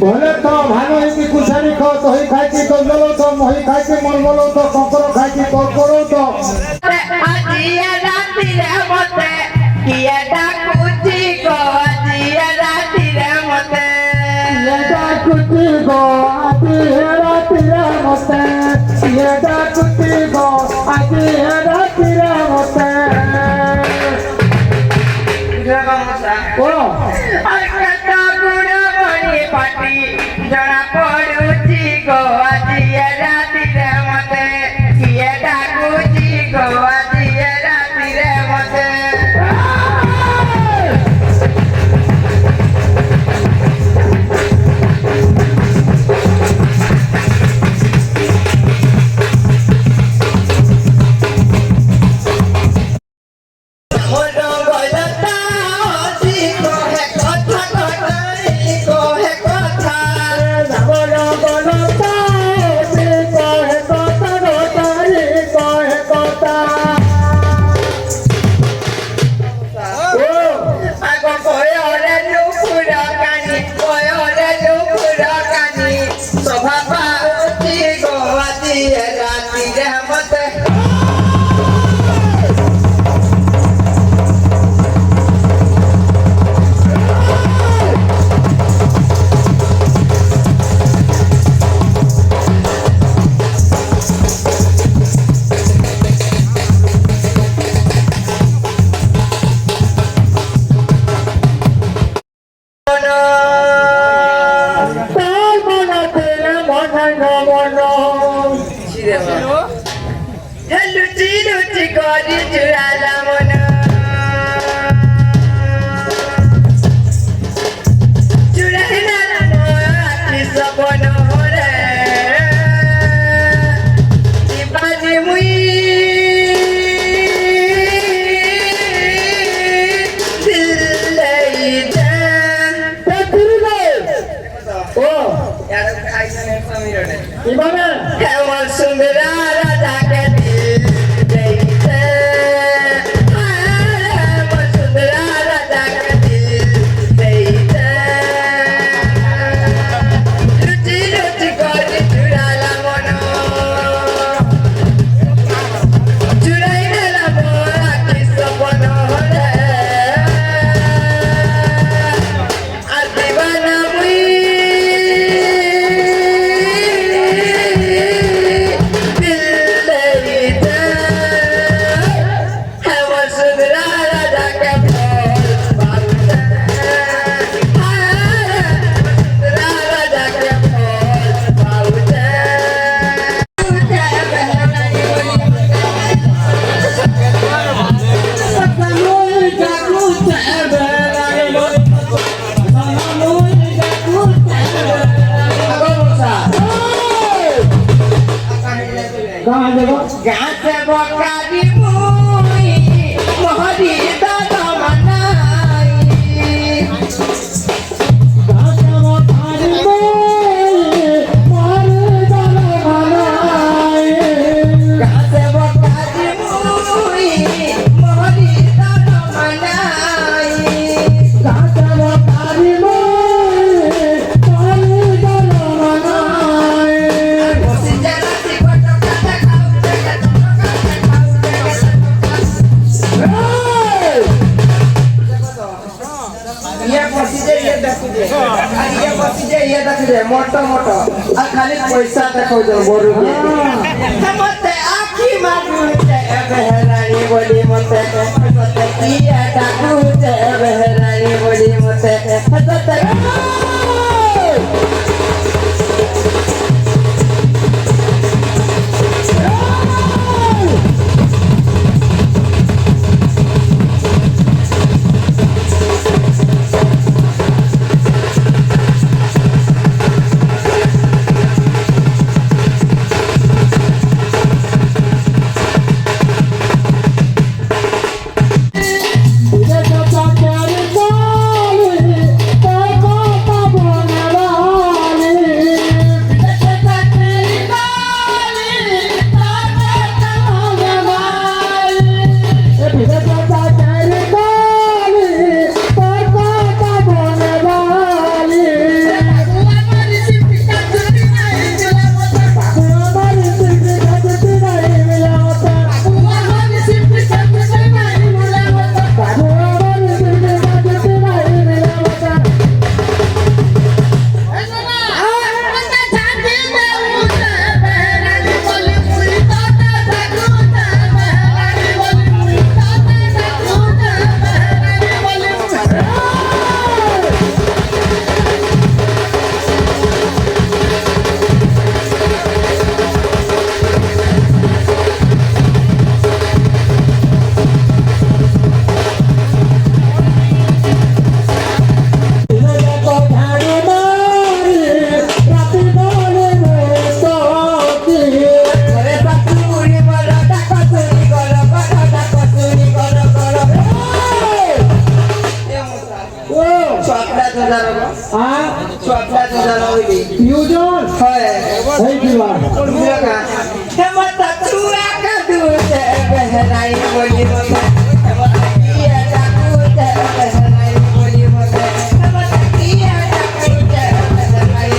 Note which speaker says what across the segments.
Speaker 1: ভলে তো ভালো হইকি কুসারি খাও তো হই খাইছি তো জলো তো মহি খাইছি মন বলো তো কঙ্কর খাইছি তো করো তো
Speaker 2: আজিয়া রাতি রে মতে কিয়া ডাকুচি গো আজিয়া রাতি রে মতে
Speaker 1: ডাকুচি গো আজি রাতি রে মতে ডাকুচি গো আজি রাতি রে মতে ও
Speaker 2: আকাটা গুড় মনি পাটি জনা পড়ুচি গো আজিয়া রাতি রে মতে কিয়া ডাকুচি গো আজিয়া রাতি রে মতে লুচি লুচি করি চুরালা মন চুরাই না আখি সপন রে দিবানি মুই দিল লই দে
Speaker 1: ও ইবানে
Speaker 2: কেমন সুন্দর রাজাকে দিল দেইতে কেমন সুন্দর রাজাকে দিল দেইতে লুচি লুচি করে চুরালা মন চুরাই নিলাম আখি সপন রে আর দিবানা মুই
Speaker 1: कहाँ देखो
Speaker 2: गाते बकारी मुई मोहरी दादा मनाई
Speaker 1: गाते बकारी मुई मोहरी दादा मनाई
Speaker 2: गाते बकारी मुई मोहरी दादा मनाई
Speaker 1: गाते बकारी मुई मोहरी दादा मनाई
Speaker 2: बसी जलाती बटो काटे खाउते ये बसी जे ये देखु जे आ ये बसी जे ये देखु जे मोटो मोटो आ खाली पैसा देखो जो बोरू के मते आखी मारू जे बहरानी बोली मते मते किया डाकू जे बहरानी बोली मते मते
Speaker 1: देखो क्या प्यार
Speaker 2: চপলা দুজার
Speaker 1: আ
Speaker 2: চপলা দুজার হইবি
Speaker 1: ইউজন
Speaker 2: হয়
Speaker 1: এই দিবা
Speaker 2: লগা হেমতা চুরা কা দুতে বেহরাই বলি মতে হেমতা কিয়া ডাকুতে বেহরাই বলি মতে হেমতা কিয়া ডাকুতে বেহরাই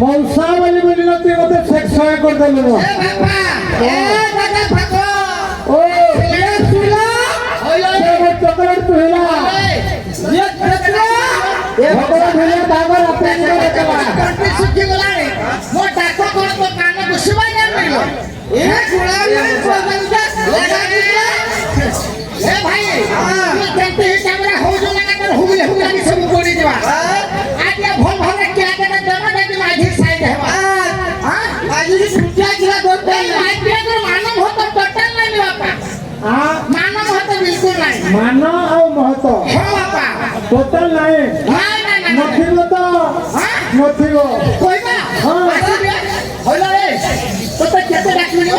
Speaker 1: মৌসা বলি বলি না তুই মতে সেক্স সহায় করে দিল না ও চকলেট তুহিলা ভগবান ধুলে তারপর আপনি मान और महत टोटल नहीं नथिलो तो नथिलो
Speaker 2: तो केते डाकियो